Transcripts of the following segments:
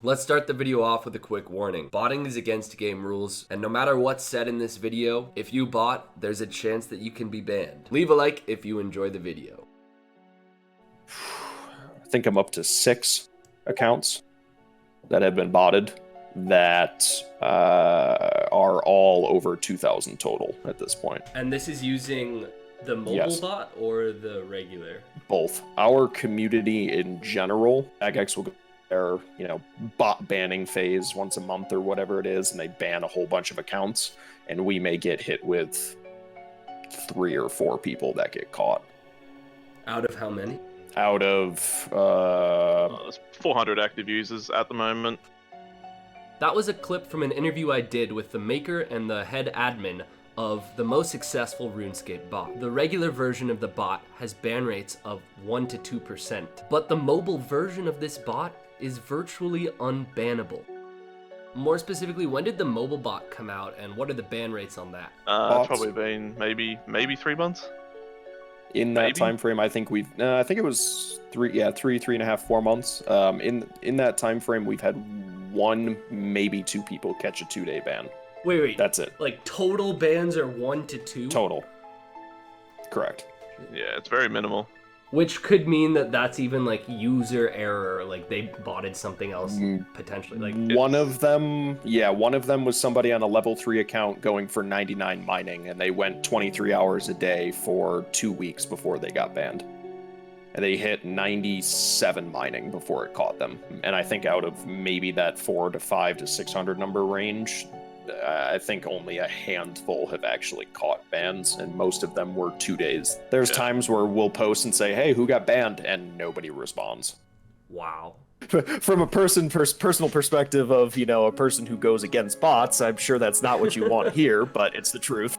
Let's start the video off with a quick warning. Botting is against game rules, and no matter what's said in this video, if you bot, there's a chance that you can be banned. Leave a like if you enjoy the video. I think I'm up to 6 accounts that have been botted that are all over 2,000 total at this point. And this is using the mobile bot or the regular? Both. Our community in general, Jagex will go their, bot banning phase once a month or whatever it is, and they ban a whole bunch of accounts, and we may get hit with 3 or 4 people that get caught. Out of how many? Out of there's 400 active users at the moment. That was a clip from an interview I did with the maker and the head admin of the most successful RuneScape bot. The regular version of the bot has ban rates of 1 to 2%, but the mobile version of this bot is virtually unbannable. More specifically, when did the mobile bot come out, and what are the ban rates on that? It's probably been maybe 3 months. In that time frame, I think I think it was 3.5, 4 months. In that time frame, we've had 1, maybe 2 people catch a 2-day ban. Wait. That's it. Like total bans are 1 to 2? Total. Correct. Yeah, it's very minimal. Which could mean that that's even like user error, like they botted something else potentially. Like one of them was somebody on a level 3 account going for 99 mining, and they went 23 hours a day for 2 weeks before they got banned. And they hit 97 mining before it caught them. And I think out of maybe that 4 to 5 to 600 number range, I think only a handful have actually caught bans, and most of them were 2 days. There's times where we'll post and say, hey, who got banned? And nobody responds. Wow. From a personal perspective of, a person who goes against bots, I'm sure that's not what you want to hear, but it's the truth.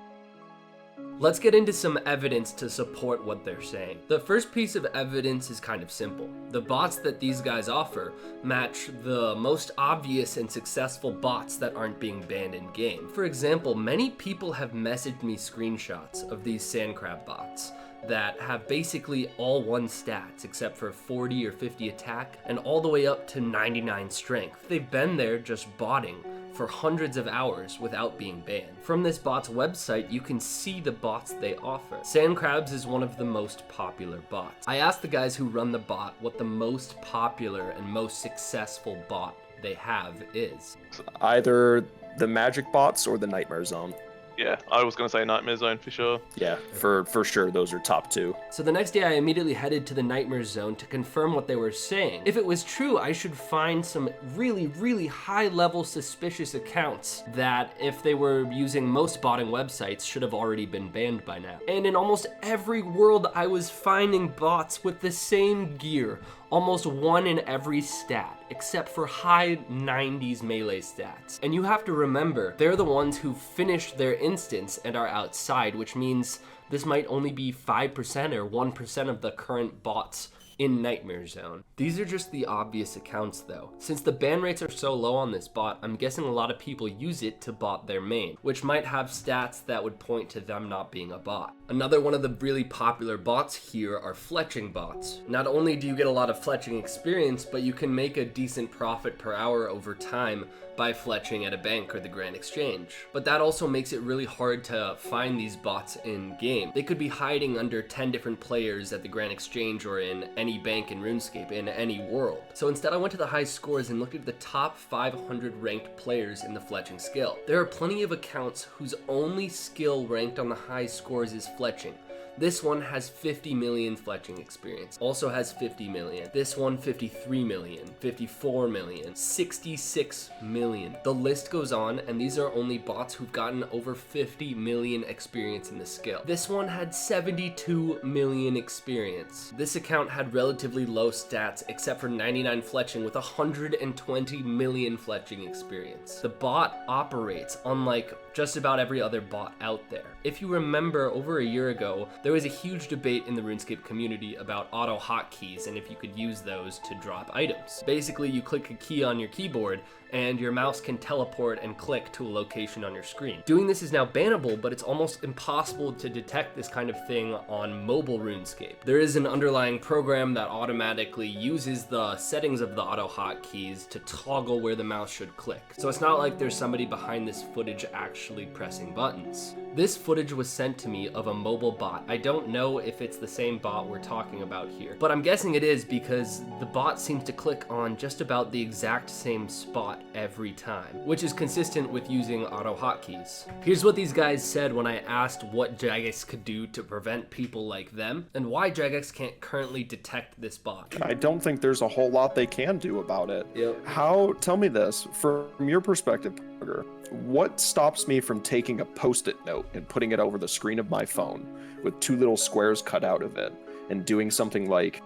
Let's get into some evidence to support what they're saying. The first piece of evidence is kind of simple. The bots that these guys offer match the most obvious and successful bots that aren't being banned in game. For example, many people have messaged me screenshots of these sandcrab bots that have basically all 1 stats except for 40 or 50 attack and all the way up to 99 strength. They've been there just botting for hundreds of hours without being banned. From this bot's website, you can see the bots they offer. Sandcrabs is one of the most popular bots. I asked the guys who run the bot what the most popular and most successful bot they have is. Either the magic bots or the nightmare zone. Yeah, I was going to say Nightmare Zone for sure. Yeah, for sure, those are top 2. So the next day I immediately headed to the Nightmare Zone to confirm what they were saying. If it was true, I should find some really high-level suspicious accounts that, if they were using most botting websites, should have already been banned by now. And in almost every world, I was finding bots with the same gear, almost 1 in every stat, except for high 90s melee stats. And you have to remember, they're the ones who finished their instance and are outside, which means this might only be 5% or 1% of the current bots in Nightmare Zone. These are just the obvious accounts though. Since the ban rates are so low on this bot, I'm guessing a lot of people use it to bot their main, which might have stats that would point to them not being a bot. Another one of the really popular bots here are fletching bots. Not only do you get a lot of fletching experience, but you can make a decent profit per hour over time by fletching at a bank or the Grand Exchange. But that also makes it really hard to find these bots in game. They could be hiding under 10 different players at the Grand Exchange or in any bank in RuneScape in any world. So instead I went to the high scores and looked at the top 500 ranked players in the fletching skill. There are plenty of accounts whose only skill ranked on the high scores is fletching. This one has 50 million fletching experience, also has 50 million. This one 53 million, 54 million, 66 million. The list goes on, and these are only bots who've gotten over 50 million experience in the skill. This one had 72 million experience. This account had relatively low stats except for 99 fletching with 120 million fletching experience. The bot operates unlike just about every other bot out there. If you remember, over a year ago, there was a huge debate in the RuneScape community about auto hotkeys and if you could use those to drop items. Basically, you click a key on your keyboard and your mouse can teleport and click to a location on your screen. Doing this is now bannable, but it's almost impossible to detect this kind of thing on mobile RuneScape. There is an underlying program that automatically uses the settings of the auto hotkeys to toggle where the mouse should click. So it's not like there's somebody behind this footage actually pressing buttons. This footage was sent to me of a mobile bot. I don't know if it's the same bot we're talking about here, but I'm guessing it is because the bot seems to click on just about the exact same spot every time, which is consistent with using auto hotkeys. Here's what these guys said when I asked what Jagex could do to prevent people like them, and why Jagex can't currently detect this bot. I don't think there's a whole lot they can do about it. Yep. Tell me this, from your perspective, Pugger, what stops me from taking a post-it note and putting it over the screen of my phone with 2 little squares cut out of it and doing something like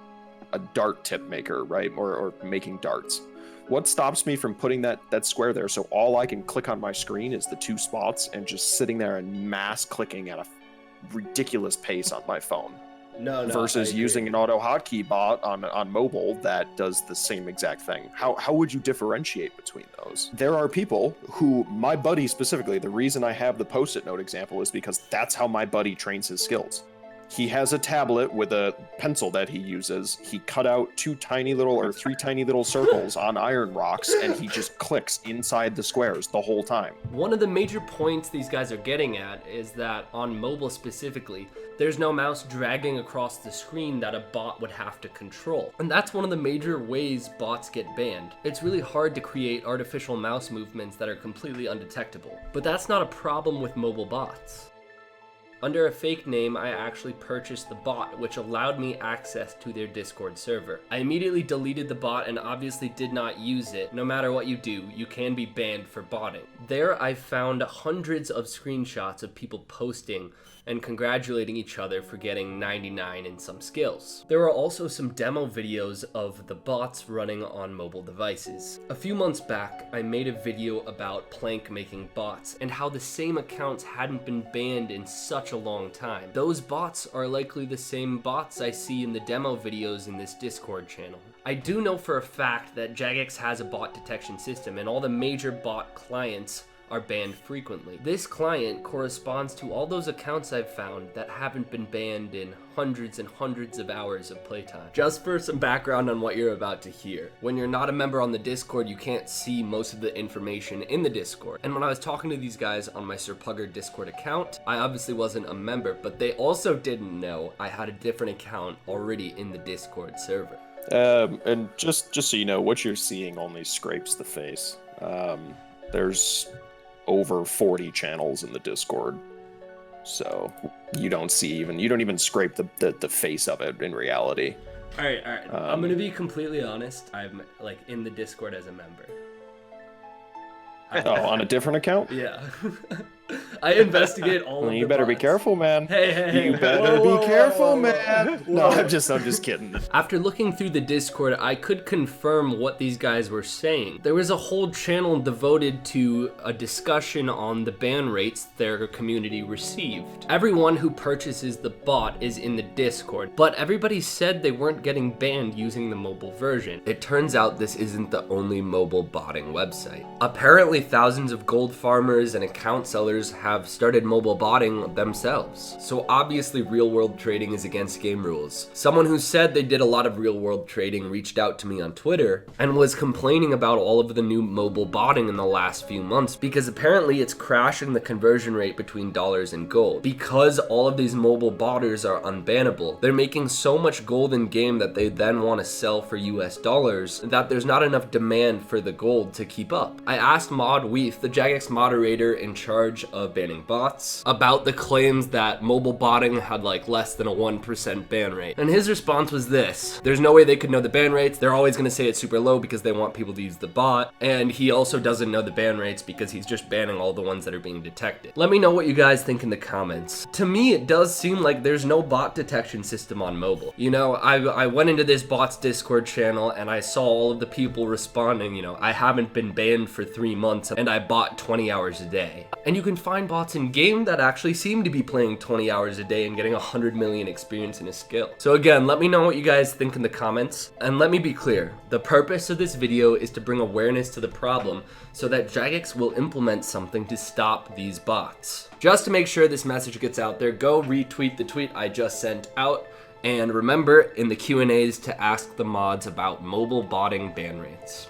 a dart tip maker, right? Or making darts. What stops me from putting that square there so all I can click on my screen is the 2 spots and just sitting there and mass clicking at a ridiculous pace on my phone? No, versus using an auto hotkey bot on mobile that does the same exact thing. How would you differentiate between those? There are people who, my buddy specifically, the reason I have the post-it note example is because that's how my buddy trains his skills. He has a tablet with a pencil that he uses. He cut out 3 tiny little circles on iron rocks, and he just clicks inside the squares the whole time. One of the major points these guys are getting at is that on mobile specifically, there's no mouse dragging across the screen that a bot would have to control. And that's one of the major ways bots get banned. It's really hard to create artificial mouse movements that are completely undetectable. But that's not a problem with mobile bots. Under a fake name, I actually purchased the bot, which allowed me access to their Discord server. I immediately deleted the bot and obviously did not use it. No matter what you do, you can be banned for botting. There, I found hundreds of screenshots of people posting and congratulating each other for getting 99 in some skills. There are also some demo videos of the bots running on mobile devices. A few months back, I made a video about Plank making bots and how the same accounts hadn't been banned in such a long time. Those bots are likely the same bots I see in the demo videos in this Discord channel. I do know for a fact that Jagex has a bot detection system and all the major bot clients are banned frequently. This client corresponds to all those accounts I've found that haven't been banned in hundreds and hundreds of hours of playtime. Just for some background on what you're about to hear. When you're not a member on the Discord, you can't see most of the information in the Discord. And when I was talking to these guys on my SirPugger Discord account, I obviously wasn't a member, but they also didn't know I had a different account already in the Discord server. And just so you know, what you're seeing only scrapes the face. There's over 40 channels in the Discord, so you don't even scrape the face of it in reality. All right. I'm gonna be completely honest. I'm like in the Discord as a member. On a different account? Yeah. I investigate all of the You better be bots. careful, man. Hey. You better be careful, man. No, I'm just kidding. After looking through the Discord, I could confirm what these guys were saying. There was a whole channel devoted to a discussion on the ban rates their community received. Everyone who purchases the bot is in the Discord, but everybody said they weren't getting banned using the mobile version. It turns out this isn't the only mobile botting website. Apparently, thousands of gold farmers and account sellers have started mobile botting themselves. So obviously real world trading is against game rules. Someone who said they did a lot of real world trading reached out to me on Twitter and was complaining about all of the new mobile botting in the last few months because apparently it's crashing the conversion rate between dollars and gold. Because all of these mobile botters are unbannable, they're making so much gold in game that they then want to sell for US dollars that there's not enough demand for the gold to keep up. I asked Mod Weef, the Jagex moderator in charge of banning bots, about the claims that mobile botting had like less than a 1% ban rate. And his response was this: there's no way they could know the ban rates. They're always going to say it's super low because they want people to use the bot. And he also doesn't know the ban rates because he's just banning all the ones that are being detected. Let me know what you guys think in the comments. To me, it does seem like there's no bot detection system on mobile. You know, I went into this bot's Discord channel and I saw all of the people responding, you know, I haven't been banned for 3 months and I bought 20 hours a day. And you can find bots in game that actually seem to be playing 20 hours a day and getting 100 million experience in a skill. So again, let me know what you guys think in the comments. And let me be clear, the purpose of this video is to bring awareness to the problem so that Jagex will implement something to stop these bots. Just to make sure this message gets out there, go retweet the tweet I just sent out. And remember in the Q&As to ask the mods about mobile botting ban rates.